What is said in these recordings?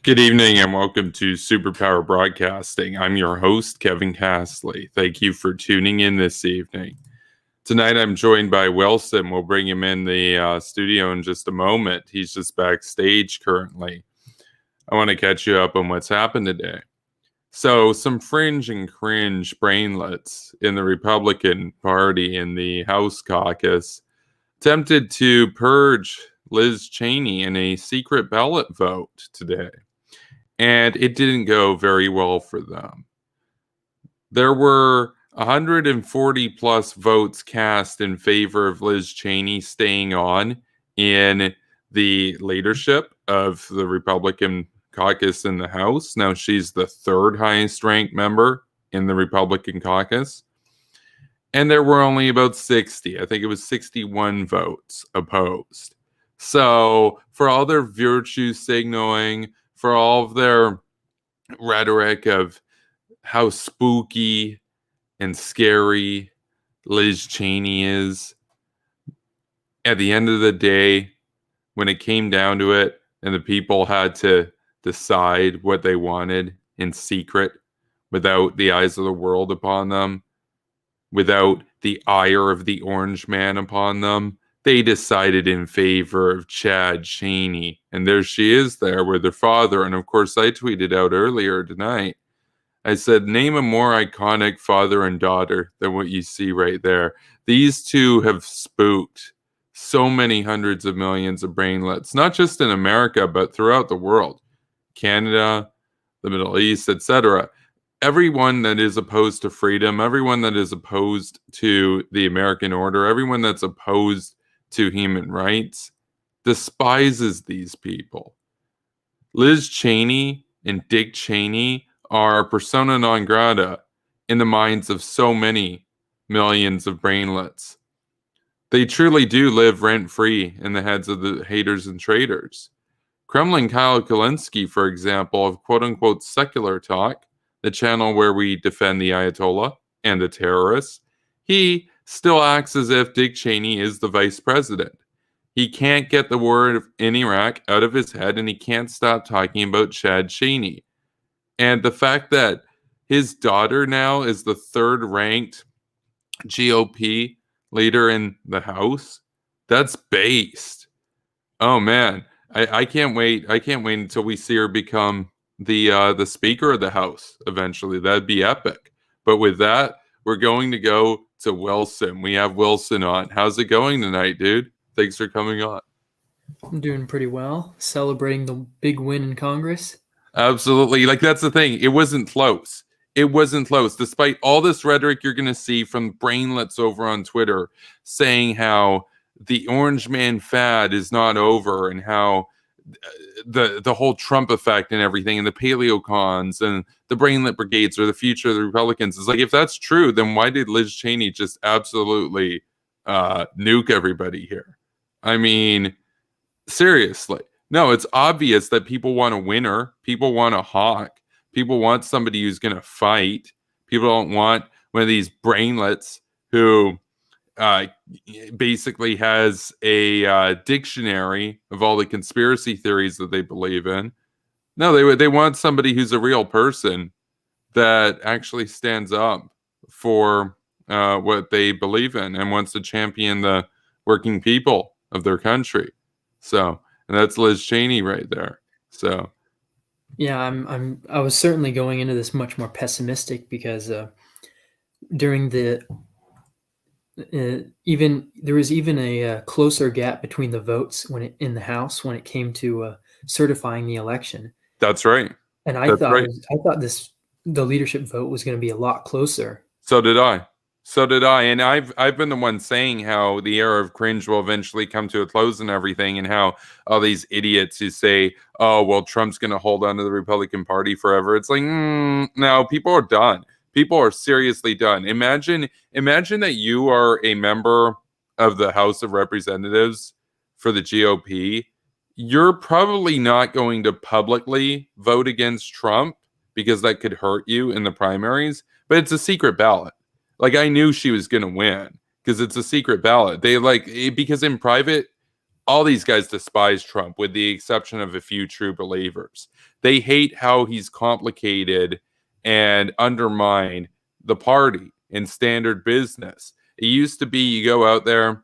Good evening and welcome to Superpower Broadcasting. I'm your host, Kevin Castley. Thank you for tuning in this evening. Tonight I'm joined by Wilson. We'll bring him in the studio in just a moment. He's just backstage currently. I want to catch you up on what's happened today. So, some fringe and cringe brainlets in the Republican Party in the House caucus attempted to purge Liz Cheney in a secret ballot vote today. And it didn't go very well for them. There were 140 plus votes cast in favor of Liz Cheney staying on in the leadership of the Republican caucus in the House. Now she's the third highest ranked member in the Republican caucus. And there were only about 60. I think it was 61 votes opposed. So for all their virtue signaling, for all of their rhetoric of how spooky and scary Liz Cheney is, at the end of the day, when it came down to it and the people had to decide what they wanted in secret without the eyes of the world upon them, without the ire of the orange man upon them, they decided in favor of Chad Cheney. And there she is there with her father. And of course, I tweeted out earlier tonight, I said, name a more iconic father and daughter than what you see right there. These two have spooked so many hundreds of millions of brainlets, not just in America, but throughout the world. Canada, the Middle East, etc. Everyone that is opposed to freedom, everyone that is opposed to the American order, everyone that's opposed to human rights despises these people. Liz Cheney and Dick Cheney are persona non grata in the minds of so many millions of brainlets. They truly do live rent-free in the heads of the haters and traitors. Kremlin Kyle Kulinski, for example, of quote-unquote secular talk, the channel where we defend the Ayatollah and the terrorists, he still acts as if Dick Cheney is the vice president. He can't get the word in Iraq out of his head, and he can't stop talking about Chad Cheney. And the fact that his daughter now is the third-ranked GOP leader in the House, that's based. Oh man, I can't wait. I can't wait until we see her become the Speaker of the House eventually. That'd be epic. But with that, we're going to go to Wilson. We have Wilson on. How's it going tonight, dude? Thanks for coming on. I'm doing pretty well. Celebrating the big win in Congress. Absolutely. Like, that's the thing. It wasn't close. It wasn't close. Despite all this rhetoric you're going to see from brainlets over on Twitter saying how the orange man fad is not over and how the whole Trump effect and everything and the paleocons and the brainlet brigades are the future of the Republicans. It's like, if that's true, then why did Liz Cheney just absolutely nuke everybody here? I mean, seriously. No, it's obvious that people want a winner. People want a hawk. People want somebody who's going to fight. People don't want one of these brainlets who basically has a dictionary of all the conspiracy theories that they believe in. No, they want somebody who's a real person that actually stands up for what they believe in and wants to champion the working people of their country. So, and that's Liz Cheney right there. So, yeah, I was certainly going into this much more pessimistic because during the there was even a closer gap between the votes in the House when it came to certifying the election. That's right. And I thought the leadership vote was going to be a lot closer. So did I. And I've been the one saying how the era of cringe will eventually come to a close and everything, and how all these idiots who say, oh, well, Trump's going to hold on to the Republican Party forever. It's like, no, people are done. People are seriously done. Imagine that you are a member of the House of Representatives for the GOP. You're probably not going to publicly vote against Trump because that could hurt you in the primaries, but it's a secret ballot. Like, I knew she was going to win because it's a secret ballot. They because in private, all these guys despise Trump, with the exception of a few true believers. They hate how he's complicated and undermined the party in standard business. It used to be you go out there,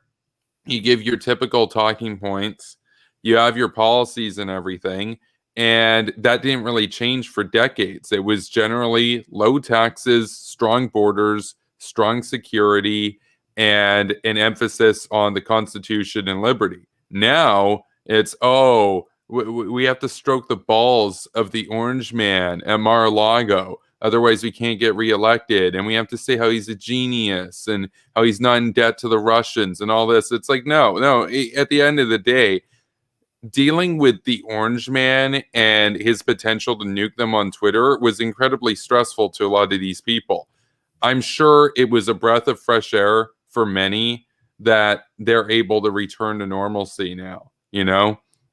you give your typical talking points, you have your policies and everything, and that didn't really change for decades. It was generally low taxes, strong borders, strong security, and an emphasis on the Constitution and liberty. Now it's, we have to stroke the balls of the orange man at Mar-a-Lago. Otherwise, we can't get reelected. And we have to say how he's a genius and how he's not in debt to the Russians and all this. It's like, no. At the end of the day, dealing with the orange man and his potential to nuke them on Twitter was incredibly stressful to a lot of these people. I'm sure it was a breath of fresh air for many that they're able to return to normalcy now,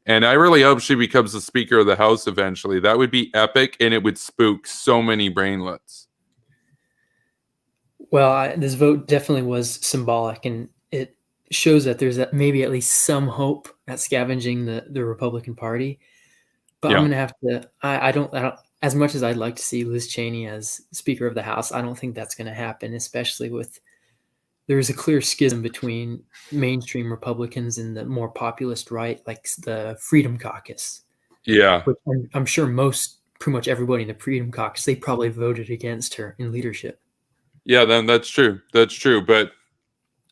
And I really hope she becomes the Speaker of the House eventually. That would be epic, and it would spook so many brainlets. Well, this vote definitely was symbolic, and it shows that there's maybe at least some hope at scavenging the Republican Party. But yeah. I'm going to have to. I don't. As much as I'd like to see Liz Cheney as Speaker of the House, I don't think that's going to happen, especially with. There's a clear schism between mainstream Republicans and the more populist right, like the Freedom Caucus. Yeah. Which I'm sure pretty much everybody in the Freedom Caucus, they probably voted against her in leadership. Yeah, then that's true. That's true. But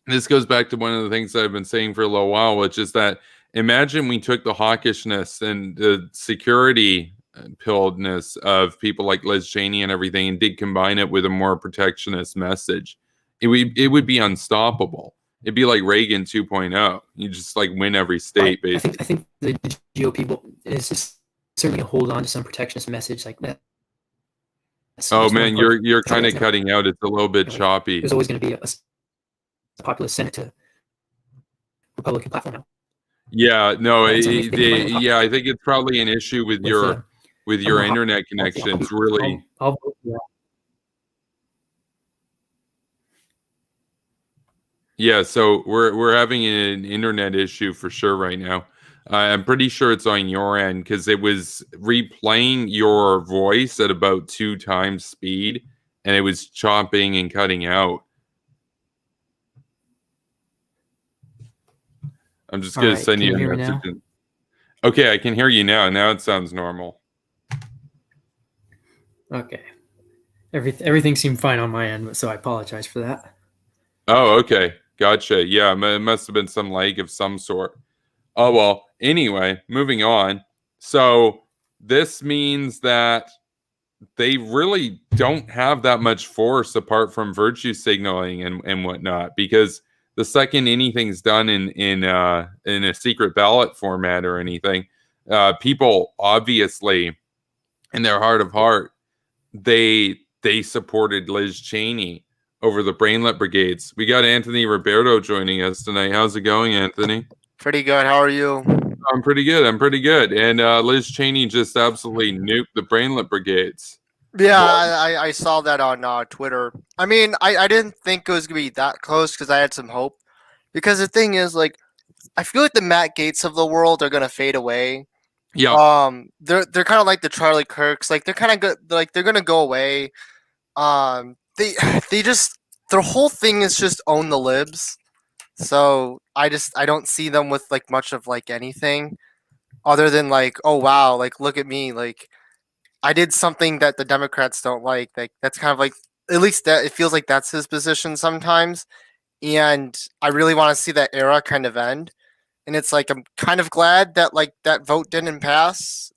this goes back to one of the things that I've been saying for a little while, which is that imagine we took the hawkishness and the security pilledness of people like Liz Cheney and everything and did combine it with a more protectionist message. It would be unstoppable. It'd be like Reagan 2.0. You just like win every state, basically. I think the GOP is just certainly hold on to some protectionist message like that. Oh man, you're kind of cutting out. It's a little bit choppy. There's always going to be a populist Senate to Republican platform now. Yeah, no, I think it's probably an issue with your internet connection. It's really. I'll vote for that. Yeah, so we're having an internet issue for sure right now. I'm pretty sure it's on your end because it was replaying your voice at about 2 times speed, and it was chopping and cutting out. I'm just going to send you a message. Okay, I can hear you now. Now it sounds normal. Okay. Everything seemed fine on my end, so I apologize for that. Oh, okay. Gotcha. Yeah, it must have been some lag of some sort. Oh, well, anyway, moving on. So this means that they really don't have that much force apart from virtue signaling and whatnot, because the second anything's done in a secret ballot format or anything, people obviously, in their heart of heart, they supported Liz Cheney over the Brainlet Brigades. We got Anthony Roberto joining us tonight. How's it going, Anthony? Pretty good. How are you? I'm pretty good. And Liz Cheney just absolutely nuked the Brainlet Brigades. Yeah, I saw that on Twitter. I mean, I didn't think it was going to be that close because I had some hope. Because the thing is, like, I feel like the Matt Gaetz of the world are going to fade away. Yeah. They're kind of like the Charlie Kirks. Like, they're kind of good. Like, they're going to go away. They just, their whole thing is just own the libs. So I don't see them with like much of like anything other than like, oh wow, like look at me, like I did something that the Democrats don't like. Like that's kind of like, at least that it feels like that's his position sometimes. And I really want to see that era kind of end. And it's like I'm kind of glad that like that vote didn't pass,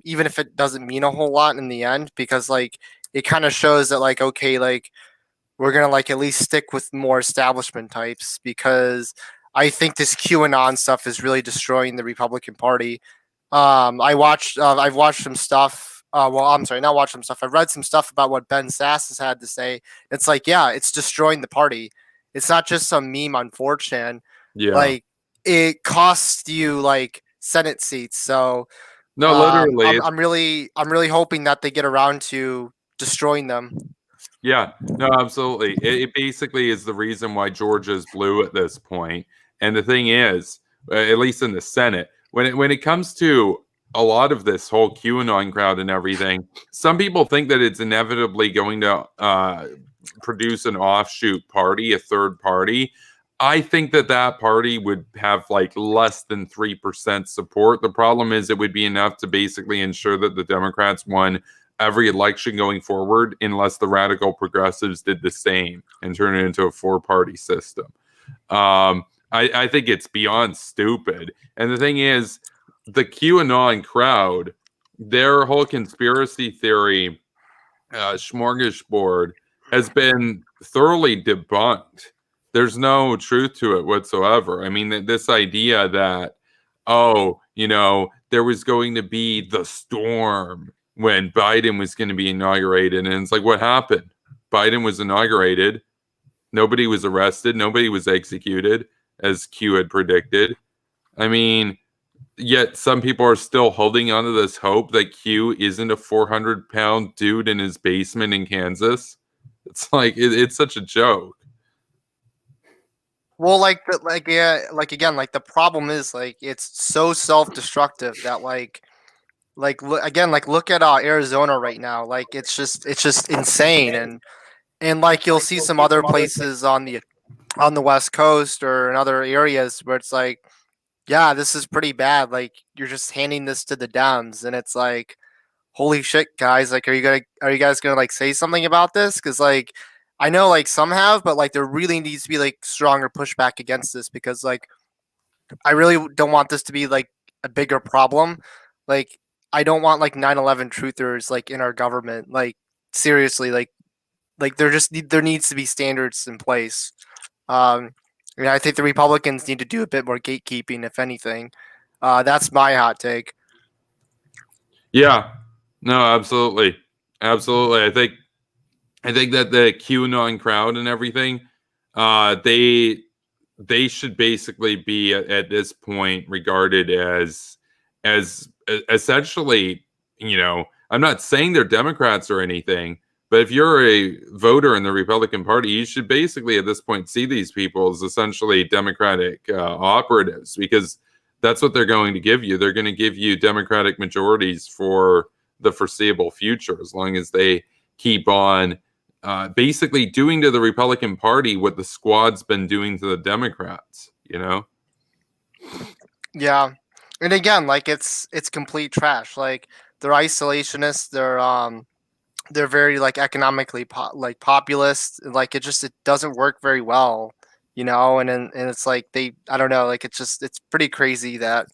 even if it doesn't mean a whole lot in the end, because like it kind of shows that like, okay, like we're going to like at least stick with more establishment types, because I think this QAnon stuff is really destroying the Republican Party. I've watched some stuff. Not watched some stuff. I've read some stuff about what Ben Sass has had to say. It's like, yeah, it's destroying the party. It's not just some meme on 4chan. Yeah. Like it costs you like Senate seats. So no, literally, I'm really hoping that they get around to destroying them. Yeah, no, absolutely. It basically is the reason why Georgia's blue at this point. And the thing is, at least in the Senate. When it comes to a lot of this whole QAnon crowd and everything, some people think that it's inevitably going to produce an offshoot party, a third party. I think that party would have like less than 3% support. The problem is it would be enough to basically ensure that the Democrats won every election going forward, unless the radical progressives did the same and turn it into a 4-party system. I think it's beyond stupid. And the thing is, the QAnon crowd, their whole conspiracy theory smorgasbord has been thoroughly debunked. There's no truth to it whatsoever. I mean, this idea that, there was going to be the storm when Biden was going to be inaugurated. And it's like, what happened? Biden was inaugurated. Nobody was arrested. Nobody was executed, as Q had predicted. I mean, yet some people are still holding on to this hope that Q isn't a 400-pound dude in his basement in Kansas. It's like, it's such a joke. Well, again, the problem is like it's so self-destructive that look at Arizona right now. Like it's just insane, and like you'll see some other places on the West Coast or in other areas where it's like, yeah, this is pretty bad. Like you're just handing this to the Dems, and it's like, holy shit, guys! Like, are you guys gonna like say something about this? Because like, I know like some have, but like there really needs to be like stronger pushback against this, because like I really don't want this to be like a bigger problem. Like I don't want like 9/11 truthers like in our government. Like seriously, like there needs to be standards in place. I think the Republicans need to do a bit more gatekeeping, if anything. That's my hot take. Yeah, no, absolutely. I think that the QAnon crowd and everything, they should basically be at this point regarded as essentially, I'm not saying they're Democrats or anything, but if you're a voter in the Republican Party, you should basically at this point see these people as essentially Democratic operatives, because that's what they're going to give you. They're going to give you Democratic majorities for the foreseeable future, as long as they keep on basically doing to the Republican Party what the squad's been doing to the Democrats, Yeah. And again, like it's complete trash. Like they're isolationists. They're very like economically populist. Like it doesn't work very well, and it's like I don't know, like it's pretty crazy that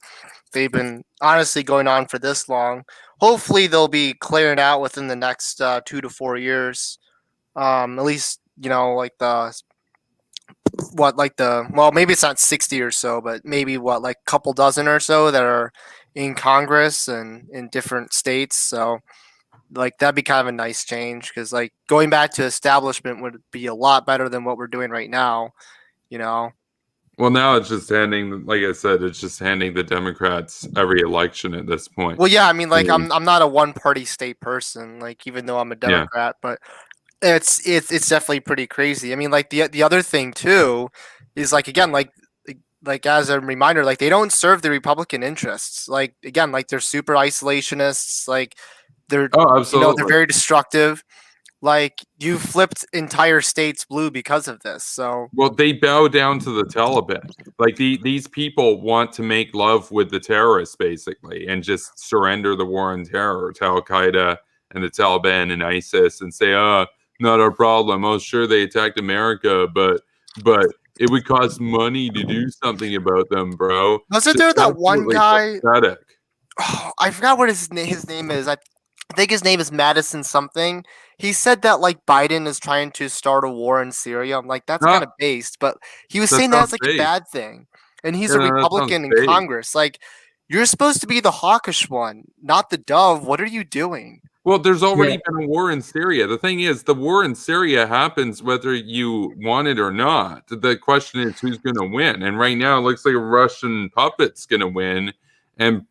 they've been honestly going on for this long. Hopefully they'll be clearing out within the next 2 to 4 years. At least, well, maybe it's not 60 or so, but maybe like a couple dozen or so that are in Congress and in different states. So like that'd be kind of a nice change, because like going back to establishment would be a lot better than what we're doing right now. Well, now it's just like I said, it's just handing the Democrats every election at this point. Well, yeah, I mean, like I'm not a one-party state person, like even though I'm a Democrat, but it's definitely pretty crazy. I mean, like the other thing too is like, again, like as a reminder, like they don't serve the Republican interests. Like again, like they're super isolationists. Like they're they're very destructive. Like you flipped entire states blue because of this. So they bow down to the Taliban. Like these people want to make love with the terrorists basically, and just surrender the war on terror to Al Qaeda and the Taliban and ISIS, and say, not our problem. Oh, sure, they attacked America, but it would cost money to do something about them, bro. Wasn't there that one guy? Pathetic. Oh, I forgot what his name is. I think his name is Madison something. He said that like Biden is trying to start a war in Syria. I'm like, that's kind of based, but he was saying that's like a bad thing, and he's a Republican in Congress. Like, you're supposed to be the hawkish one, not the dove. What are you doing? Well, there's already been a war in Syria. The thing is, the war in Syria happens whether you want it or not. The question is who's going to win. And right now, it looks like a Russian puppet's going to win and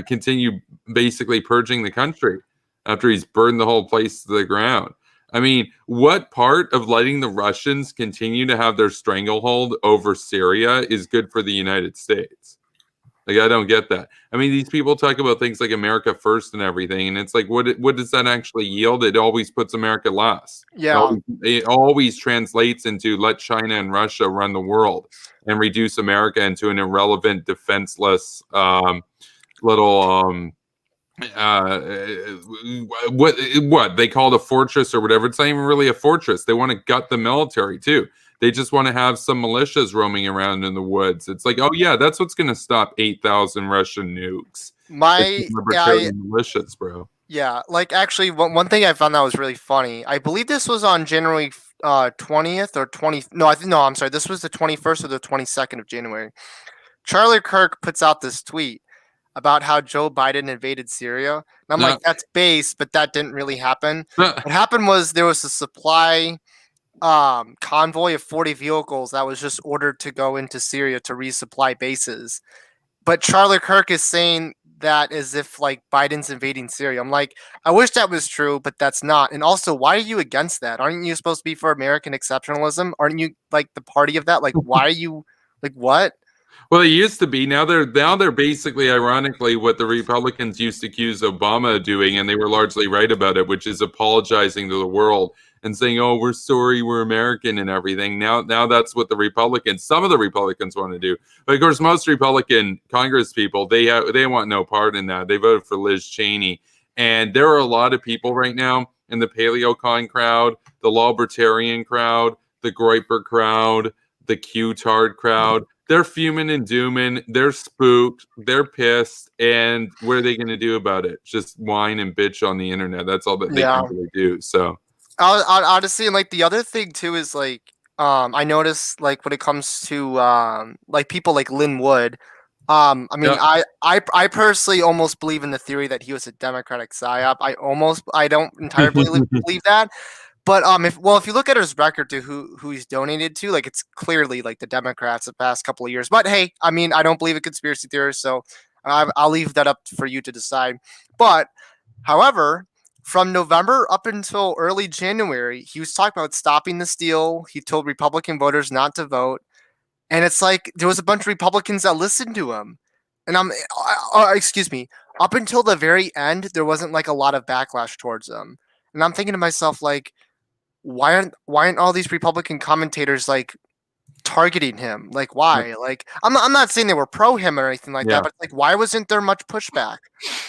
continue basically purging the country after he's burned the whole place to the ground. I mean, what part of letting the Russians continue to have their stranglehold over Syria is good for the United States? Like, I don't get that. I mean, these people talk about things like America first and everything, and it's like, what does that actually yield? It always puts America last. Yeah. It always translates into let China and Russia run the world and reduce America into an irrelevant, defenseless little what they call it a fortress or whatever. It's not even really a fortress. They want to gut the military too. They just want to have some militias roaming around in the woods. It's like, oh yeah, that's what's going to stop 8,000 Russian nukes. Libertarian militias, bro. Yeah, like actually, one thing I found that was really funny. I believe this was on January 20th or 20. No, I'm sorry. This was the 21st or the 22nd of January. Charlie Kirk puts out this tweet about how Joe Biden invaded Syria. And I'm like, that's base, but that didn't really happen. What happened was there was a supply convoy of 40 vehicles that was just ordered to go into Syria to resupply bases. But Charlie Kirk is saying that as if like Biden's invading Syria. I'm like, I wish that was true, but that's not. And also, why are you against that? Aren't you supposed to be for American exceptionalism? Aren't you like the party of that? Like, why are you like what? Well, they used to be. Now they're basically, ironically, what the Republicans used to accuse Obama of doing, and they were largely right about it, which is apologizing to the world and saying, "Oh, we're sorry, we're American," and everything. Now that's what some of the Republicans want to do. But of course, most Republican Congress people, they want no part in that. They voted for Liz Cheney, and there are a lot of people right now in the PaleoCon crowd, the Libertarian crowd, the Groyper crowd, the Q-tard crowd. They're fuming and dooming. They're spooked. They're pissed. And what are they going to do about it? Just whine and bitch on the internet. That's all that they can really do. So, honestly, and like the other thing too is like, I noticed like when it comes to like people like Lynn Wood. I mean, I personally almost believe in the theory that he was a Democratic psyop. I don't entirely believe that. But if you look at his record to who he's donated to, like it's clearly like the Democrats the past couple of years. But hey, I mean, I don't believe in conspiracy theories, so I'll leave that up for you to decide. But however, from November up until early January, he was talking about stopping the steal. He told Republican voters not to vote, and it's like there was a bunch of Republicans that listened to him. And excuse me, up until the very end, there wasn't like a lot of backlash towards him. And I'm thinking to myself, like, why aren't all these Republican commentators like targeting him? Like, why? Like, I'm not saying they were pro him or anything like that, but like, why wasn't there much pushback?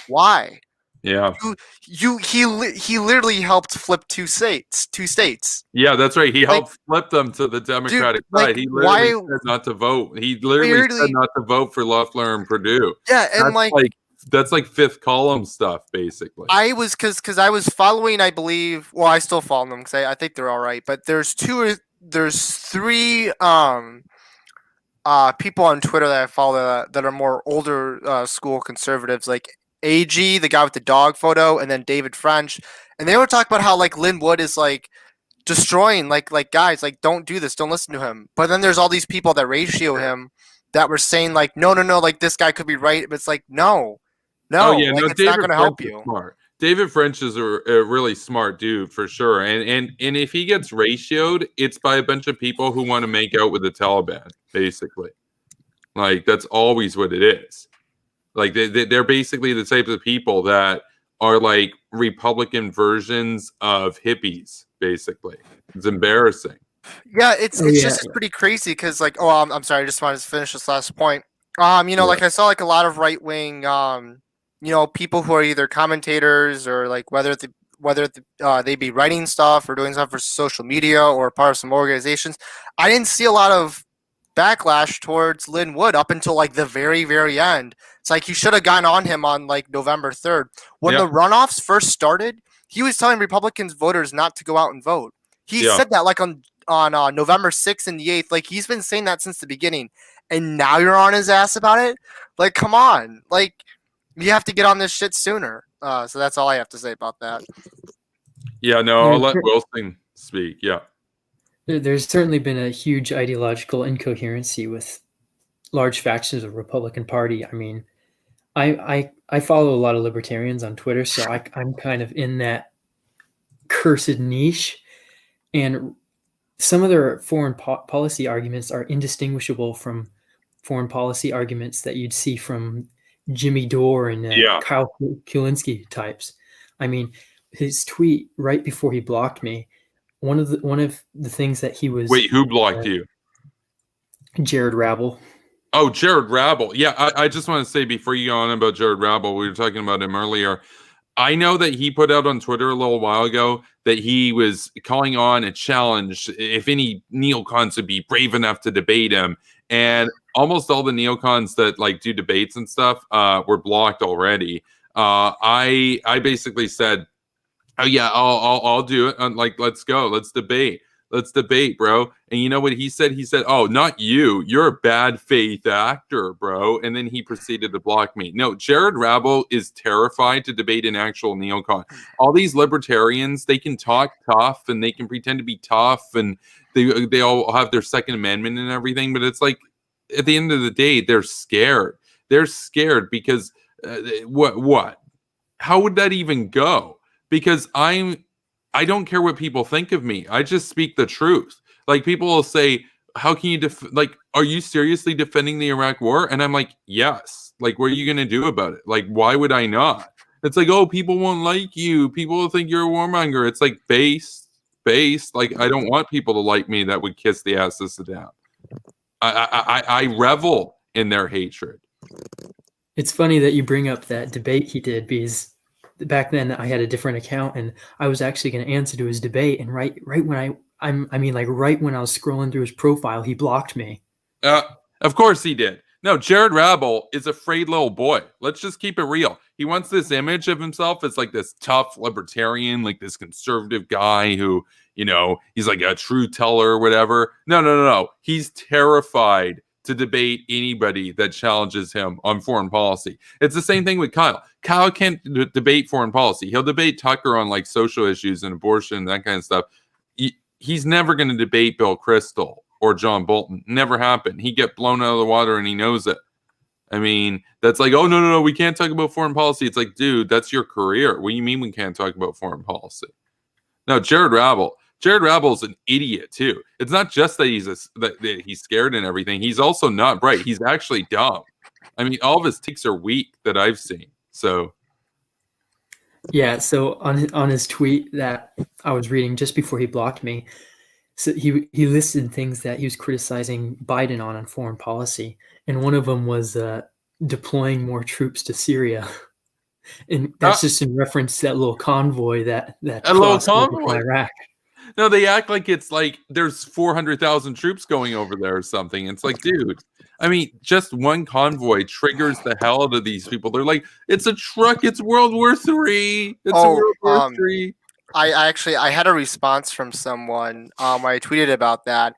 Why? Yeah, he literally helped flip two states. Yeah, that's right. He helped flip them to the Democratic side. He literally said not to vote. He literally said not to vote for Loeffler and Purdue. Yeah, and that's like fifth column stuff, basically. I was because I was following, I believe. Well, I still follow them because I think they're all right. But there's three people on Twitter that I follow that are more older school conservatives, like AG, the guy with the dog photo, and then David French, and they were talking about how like Lynn Wood is like destroying like guys, like don't do this, don't listen to him. But then there's all these people that ratio him that were saying like no, like this guy could be right, but it's like no. It's not going to help you. David French is a really smart dude for sure, and if he gets ratioed, it's by a bunch of people who want to make out with the Taliban, basically. Like that's always what it is. Like they're basically the type of people that are like Republican versions of hippies, basically. It's embarrassing. Yeah, it's just pretty crazy because like I'm sorry, I just wanted to finish this last point. Like I saw like a lot of right wing people who are either commentators or like whether they be writing stuff or doing stuff for social media or part of some organizations. I didn't see a lot of backlash towards Lynn Wood up until like the very, very end. It's like you should have gotten on him on like November 3rd. When the runoffs first started, he was telling Republicans voters not to go out and vote. He said that like on November 6th and the 8th. Like he's been saying that since the beginning. And now you're on his ass about it? Like, come on. Like, you have to get on this shit sooner. So that's all I have to say about that. Yeah, no, I'll let Wilson speak. Yeah. There's certainly been a huge ideological incoherency with large factions of the Republican Party. I mean, I follow a lot of libertarians on Twitter, so I'm kind of in that cursed niche. And some of their foreign policy arguments are indistinguishable from foreign policy arguments that you'd see from Jimmy Dore and Kyle Kulinski types. I mean, his tweet right before he blocked me, one of the things that he was... Wait, who blocked you? Jared Rabble. Oh, Jared Rabble. Yeah, I just want to say before you go on about Jared Rabble, we were talking about him earlier. I know that he put out on Twitter a little while ago that he was calling on a challenge if any neocons would be brave enough to debate him. And almost all the neocons that like do debates and stuff were blocked already. I basically said, oh yeah, I'll do it. Like, let's go. Let's debate. Let's debate, bro. And you know what he said? He said, oh, not you. You're a bad faith actor, bro. And then he proceeded to block me. No, Jared Rabble is terrified to debate an actual neocon. All these libertarians, they can talk tough and they can pretend to be tough and they all have their Second Amendment and everything. But it's like, at the end of the day, they're scared. They're scared because what? How would that even go? Because I don't care what people think of me. I just speak the truth. Like, people will say, how can you are you seriously defending the Iraq war? And I'm like, yes. Like, what are you going to do about it? Like, why would I not? It's like, oh, people won't like you. People will think you're a warmonger. It's like based. Like, I don't want people to like me that would kiss the ass of Saddam. I revel in their hatred. It's funny that you bring up that debate he did, because back then I had a different account and I was actually going to answer to his debate. And right when right when I was scrolling through his profile, he blocked me. Of course he did. No, Jared Rabble is a afraid little boy. Let's just keep it real. He wants this image of himself as like this tough libertarian, like this conservative guy who, he's like a true teller or whatever. No. He's terrified to debate anybody that challenges him on foreign policy. It's the same thing with Kyle. Kyle can't debate foreign policy. He'll debate Tucker on like social issues and abortion and that kind of stuff. He's never going to debate Bill Kristol or John Bolton. Never happened. He'd get blown out of the water and he knows it. I mean, that's like, oh, no, we can't talk about foreign policy. It's like, dude, that's your career. What do you mean we can't talk about foreign policy? No, Jared Rabble's an idiot too. It's not just that that he's scared and everything. He's also not bright. He's actually dumb. I mean, all of his takes are weak that I've seen. So, yeah. So on his tweet that I was reading just before he blocked me, so he listed things that he was criticizing Biden on foreign policy, and one of them was deploying more troops to Syria. And that's just in reference to that little convoy that crossed over Iraq. No, they act like it's like there's 400,000 troops going over there or something. It's like, dude, I mean, just one convoy triggers the hell out of these people. They're like, it's a truck. It's World War III. It's World War III. I had a response from someone. I tweeted about that.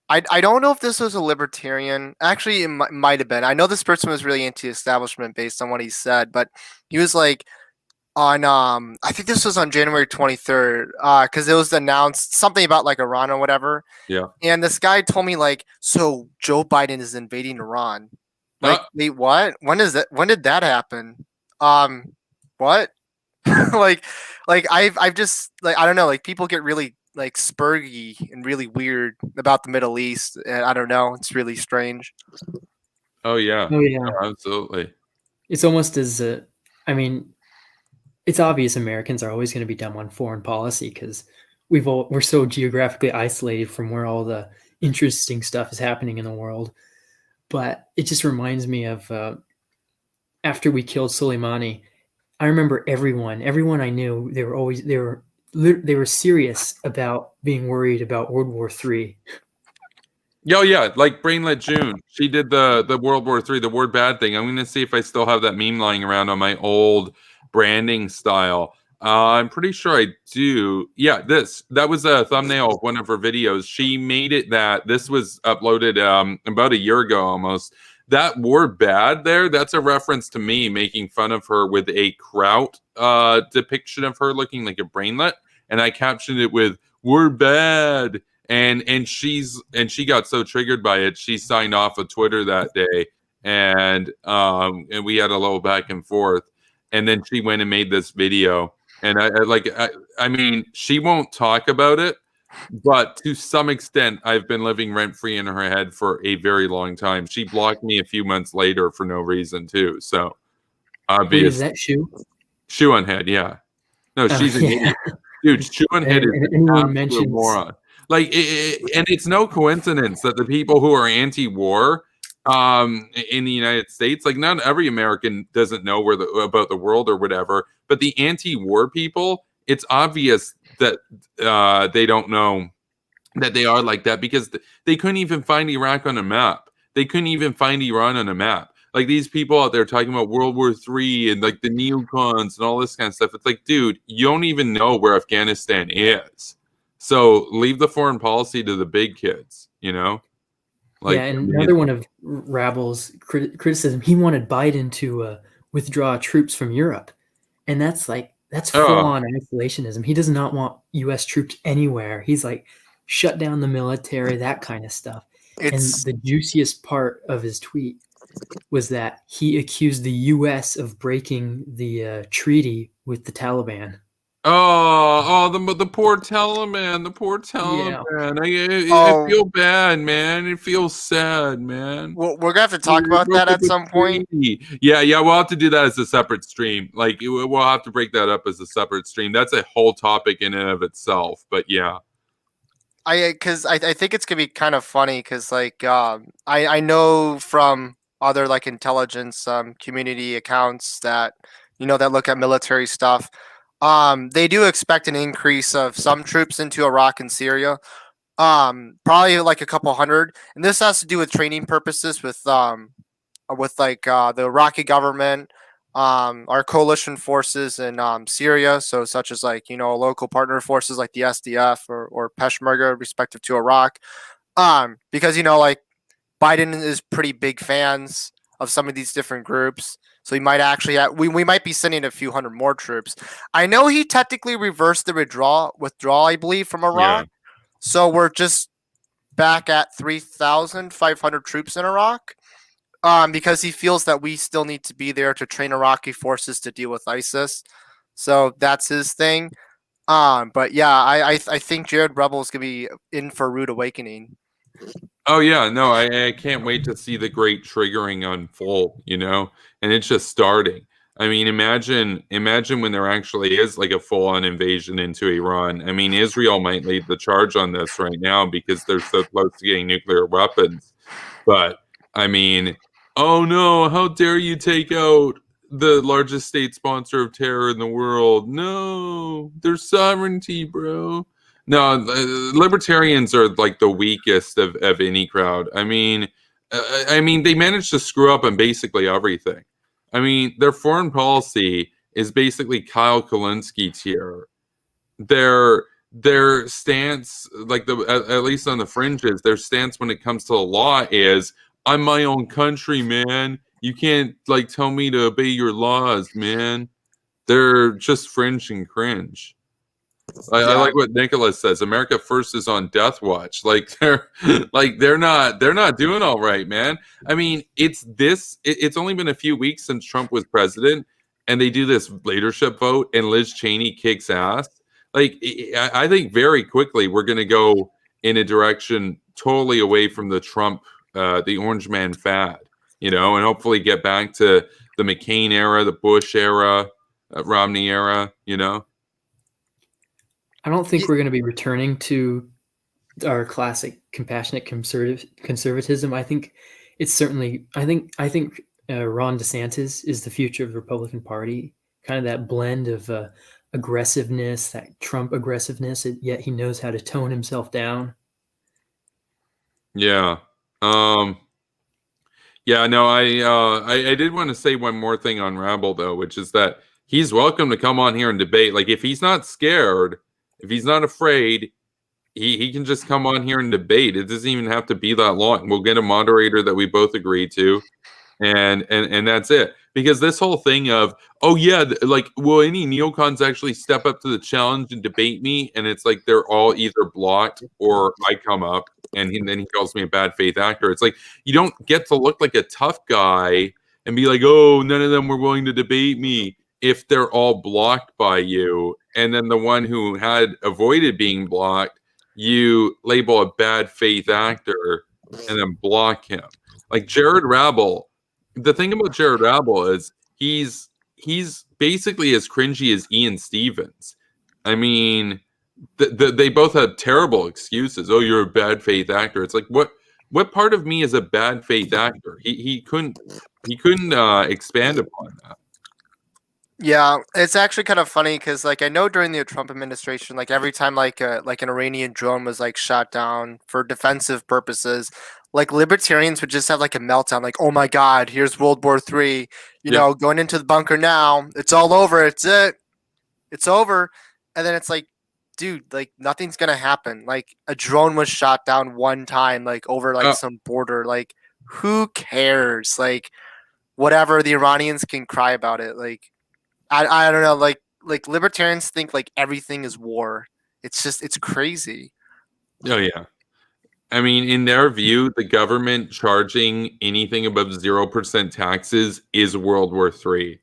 I don't know if this was a libertarian. Actually, it might have been. I know this person was really anti-establishment based on what he said, but he was like, on I think this was on January 23rd, because it was announced something about like Iran or whatever. Yeah. And this guy told me like, so Joe Biden is invading Iran. Like, wait, what? When did that happen? What? like I've just like, I don't know, like people get really like spurgy and really weird about the Middle East, and I don't know, it's really strange. Oh yeah. No, absolutely. It's almost as I mean, it's obvious Americans are always going to be dumb on foreign policy because we're so geographically isolated from where all the interesting stuff is happening in the world. But it just reminds me of after we killed Soleimani, I remember everyone I knew, they were serious about being worried about World War III. Oh yeah, like Brainlet June. She did the World War III, the word bad thing. I'm going to see if I still have that meme lying around on my old branding style. I'm pretty sure I do. Yeah, that was a thumbnail of one of her videos. She made it that this was uploaded about a year ago almost. That word bad there, that's a reference to me making fun of her with a Kraut depiction of her looking like a brainlet, and I captioned it with "word bad." And she got so triggered by it, she signed off of Twitter that day, and we had a little back and forth. And then she went and made this video, and I mean, she won't talk about it, But to some extent, I've been living rent-free in her head for a very long time. She blocked me a few months later for no reason, too. So, Wait, is obvious. that Shoe? Shoe on Head, yeah. No, she's an idiot. Dude, Shoe on Head is an anyone absolute mentions moron. Like, and it's no coincidence that the people who are anti-war in the United States, like, not every American doesn't know about the world or whatever, but the anti-war people, it's obvious that they don't know that they are like that because they couldn't even find Iraq on a map. They couldn't even find Iran on a map. Like these people out there talking about World War III and like the neocons and all this kind of stuff. It's like, dude, you don't even know where Afghanistan is. So leave the foreign policy to the big kids, you know? Like, yeah, and another one of Rabel's criticism, he wanted Biden to withdraw troops from Europe. And that's full-on isolationism. He does not want U.S. troops anywhere. He's like, shut down the military, that kind of stuff. And the juiciest part of his tweet was that he accused the U.S. of breaking the treaty with the Taliban. The poor Taliban, the poor Taliban. Yeah. I feel bad, man. It feels sad, man. We're gonna have to talk about that at some point. Yeah, we'll have to do that as a separate stream. Like, we'll have to break that up as a separate stream. That's a whole topic in and of itself. But yeah. I think it's gonna be kind of funny because like I know from other like intelligence community accounts that that look at military stuff, they do expect an increase of some troops into Iraq and Syria, probably like a couple hundred, and this has to do with training purposes with like the Iraqi government, our coalition forces in Syria, so such as like local partner forces like the SDF or Peshmerga, respective to Iraq, because like Biden is pretty big fans of some of these different groups, so he might actually we might be sending a few hundred more troops. I know he technically reversed the withdrawal, I believe, from Iraq, so we're just back at 3,500 troops in Iraq. Because he feels that we still need to be there to train Iraqi forces to deal with ISIS. So that's his thing. But yeah, I think Jared Rebel is going to be in for a rude awakening. Oh, yeah. No, I can't wait to see the great triggering unfold, and it's just starting. I mean, imagine when there actually is like a full-on invasion into Iran. I mean, Israel might lead the charge on this right now because they're so close to getting nuclear weapons. But, I mean, oh no, how dare you take out the largest state sponsor of terror in the world? No, their sovereignty, bro. No, libertarians are like the weakest of any crowd. I mean, they managed to screw up on basically everything. I mean, their foreign policy is basically Kyle Kulinski tier. Their stance, like at least on the fringes, their stance when it comes to the law is, I'm my own country, man. You can't like tell me to obey your laws, man. They're just fringe and cringe. I like what Nicholas says. America First is on death watch. Like they're not doing all right, man. I mean, it's only been a few weeks since Trump was president, and they do this leadership vote, and Liz Cheney kicks ass. Like, I think very quickly we're going to go in a direction totally away from the Trump, the orange man fad, and hopefully get back to the McCain era, the Bush era, Romney era, I don't think we're going to be returning to our classic compassionate conservatism. I think it's certainly. I think Ron DeSantis is the future of the Republican Party. Kind of that blend of aggressiveness, that Trump aggressiveness, yet he knows how to tone himself down. Yeah. Yeah. No. I did want to say one more thing on Rabble though, which is that he's welcome to come on here and debate. Like, if he's not scared. If he's not afraid, he can just come on here and debate. It doesn't even have to be that long. We'll get a moderator that we both agree to, and that's it. Because this whole thing of, oh yeah, like, will any neocons actually step up to the challenge and debate me? And it's like they're all either blocked or I come up and then he calls me a bad faith actor. It's like, you don't get to look like a tough guy and be like, oh, none of them were willing to debate me, if they're all blocked by you. And then the one who had avoided being blocked, you label a bad faith actor and then block him. Like Jared Rabel, the thing about Jared Rabel is he's basically as cringy as Ian Stevens. I mean, they both have terrible excuses. Oh, you're a bad faith actor. It's like what part of me is a bad faith actor? He couldn't expand upon that. Yeah, it's actually kind of funny because like I know during the Trump administration, like every time like an Iranian drone was like shot down for defensive purposes, like libertarians would just have like a meltdown, like, oh my God, here's World War III, going into the bunker now, it's all over, it's over. And then it's like, dude, like nothing's gonna happen. Like a drone was shot down one time, like over like some border, like who cares? Like whatever, the Iranians can cry about it. Like I don't know, like libertarians think like everything is war. It's crazy. Oh yeah. I mean, in their view, the government charging anything above 0% taxes is World War III.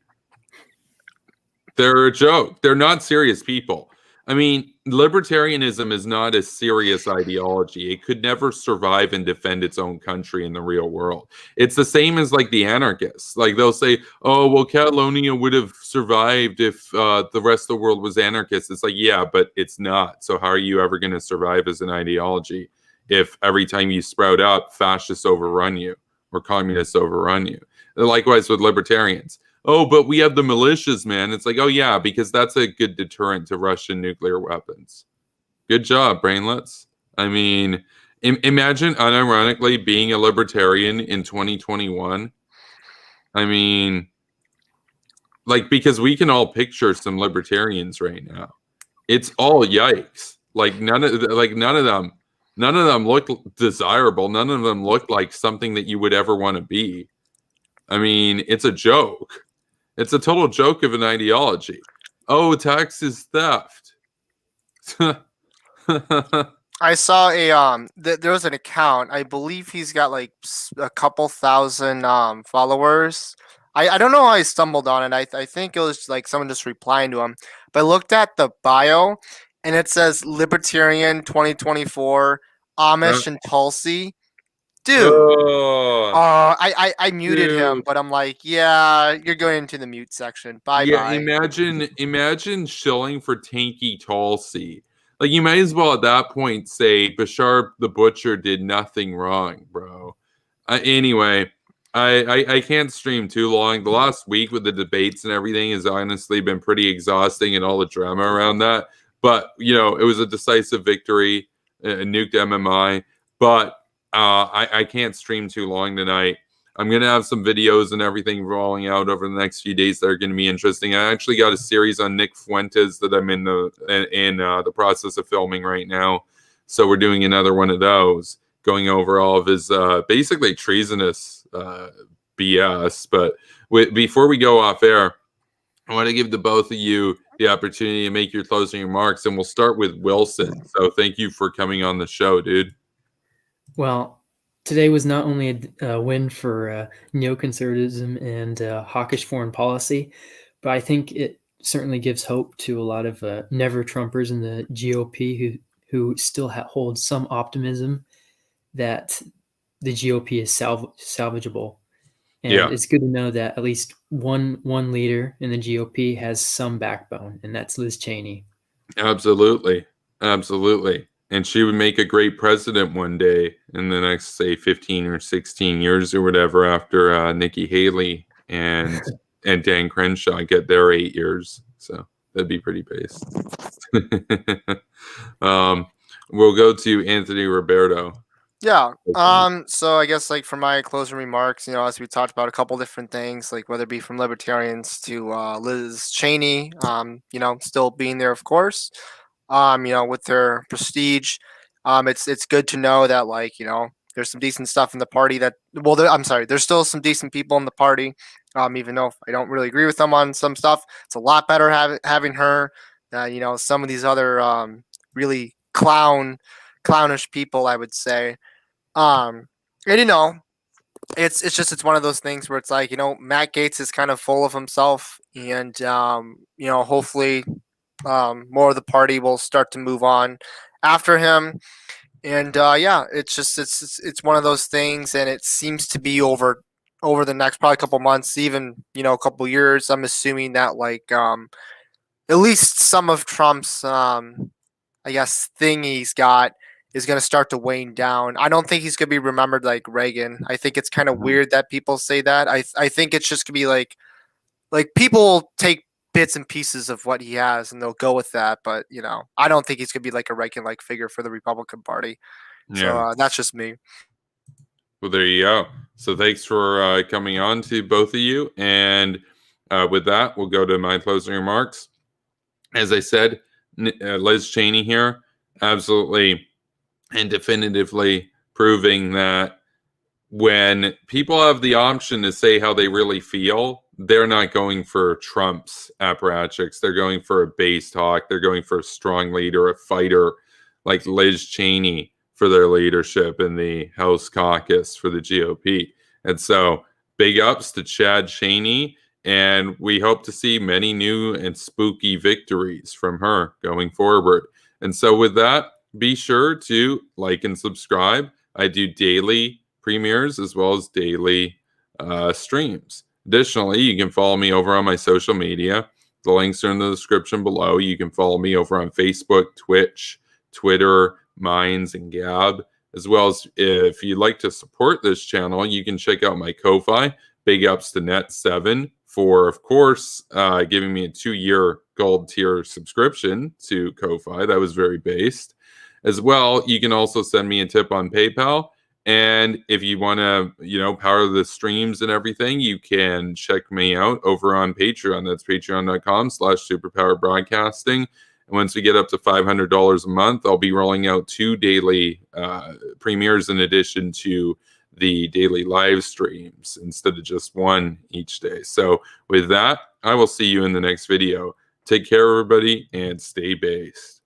They're a joke. They're not serious people. I mean, libertarianism is not a serious ideology. It could never survive and defend its own country in the real world. It's the same as like the anarchists. Like they'll say, oh, well, Catalonia would have survived if the rest of the world was anarchist. It's like, yeah, but it's not. So how are you ever going to survive as an ideology if every time you sprout up, fascists overrun you or communists overrun you? Likewise with libertarians. Oh, but we have the militias, man. It's like, oh, yeah, because that's a good deterrent to Russian nuclear weapons. Good job, brainlets. I mean, imagine unironically being a libertarian in 2021. I mean, like, because we can all picture some libertarians right now. It's all yikes. Like none of them look desirable. None of them look like something that you would ever want to be. I mean, it's a joke. It's a total joke of an ideology. Oh, tax is theft. I saw there was an account. I believe he's got like a couple thousand followers. I don't know how I stumbled on it. I think it was like someone just replying to him. But I looked at the bio, and it says Libertarian 2024 Amish and Tulsi. Dude, I muted him, but I'm like, yeah, you're going into the mute section. Bye. Imagine shilling for tanky Tulsi. Like you might as well at that point say Bashar the Butcher did nothing wrong, bro. Anyway, I can't stream too long. The last week with the debates and everything has honestly been pretty exhausting and all the drama around that. But it was a decisive victory, nuked MMI, but. I can't stream too long tonight. I'm going to have some videos and everything rolling out over the next few days that are going to be interesting. I actually got a series on Nick Fuentes that I'm in the process of filming right now. So we're doing another one of those, going over all of his basically treasonous BS. But before we go off air, I want to give the both of you the opportunity to make your closing remarks, and we'll start with Wilson. So thank you for coming on the show, dude. Well, today was not only a win for neoconservatism and hawkish foreign policy, but I think it certainly gives hope to a lot of never-Trumpers in the GOP who still hold some optimism that the GOP is salvageable. And it's good to know that at least one leader in the GOP has some backbone, and that's Liz Cheney. Absolutely. And she would make a great president one day in the next, say, 15 or 16 years or whatever after Nikki Haley and Dan Crenshaw get their 8 years. So that'd be pretty based. We'll go to Anthony Roberto. Yeah. So I guess like for my closing remarks, as we talked about a couple different things, like whether it be from libertarians to Liz Cheney, still being there, of course. With their prestige, it's good to know that there's some decent stuff in the party there's still some decent people in the party, even though I don't really agree with them on some stuff. It's a lot better having her than some of these other really clownish people, I would say. And it's one of those things where it's like, Matt Gaetz is kind of full of himself, and hopefully more of the party will start to move on after him. And yeah, it's just it's one of those things, and it seems to be over the next probably couple months, even a couple years. I'm assuming that like at least some of Trump's I guess thing he's got is going to start to wane down. I don't think he's going to be remembered like Reagan. I think it's kind of weird that people say that. I think it's just going to be like people take bits and pieces of what he has and they'll go with that. But I don't think he's going to be like a Reagan like figure for the Republican Party. So Yeah. that's just me. Well, there you go. So thanks for coming on to both of you. And with that, we'll go to my closing remarks. As I said, Liz Cheney here, absolutely and definitively proving that when people have the option to say how they really feel, they're not going for Trump's apparatchiks. They're going for a base talk. They're going for a strong leader, a fighter like Liz Cheney for their leadership in the House caucus for the GOP. And so big ups to Chad Cheney. And we hope to see many new and spooky victories from her going forward. And so with that, be sure to like and subscribe. I do daily premieres as well as daily streams. Additionally, you can follow me over on my social media. The links are in the description below. You can follow me over on Facebook, Twitch, Twitter, Minds, and Gab. As well as if you'd like to support this channel, you can check out my Ko-Fi. Big ups to Net7 for, of course, giving me a 2-year gold tier subscription to Ko-Fi. That was very based. As well, you can also send me a tip on PayPal. And if you want to, power the streams and everything, you can check me out over on Patreon. That's patreon.com/superpowerbroadcasting. And once we get up to $500 a month, I'll be rolling out 2 daily premieres in addition to the daily live streams instead of just 1 each day. So with that, I will see you in the next video. Take care, everybody, and stay based.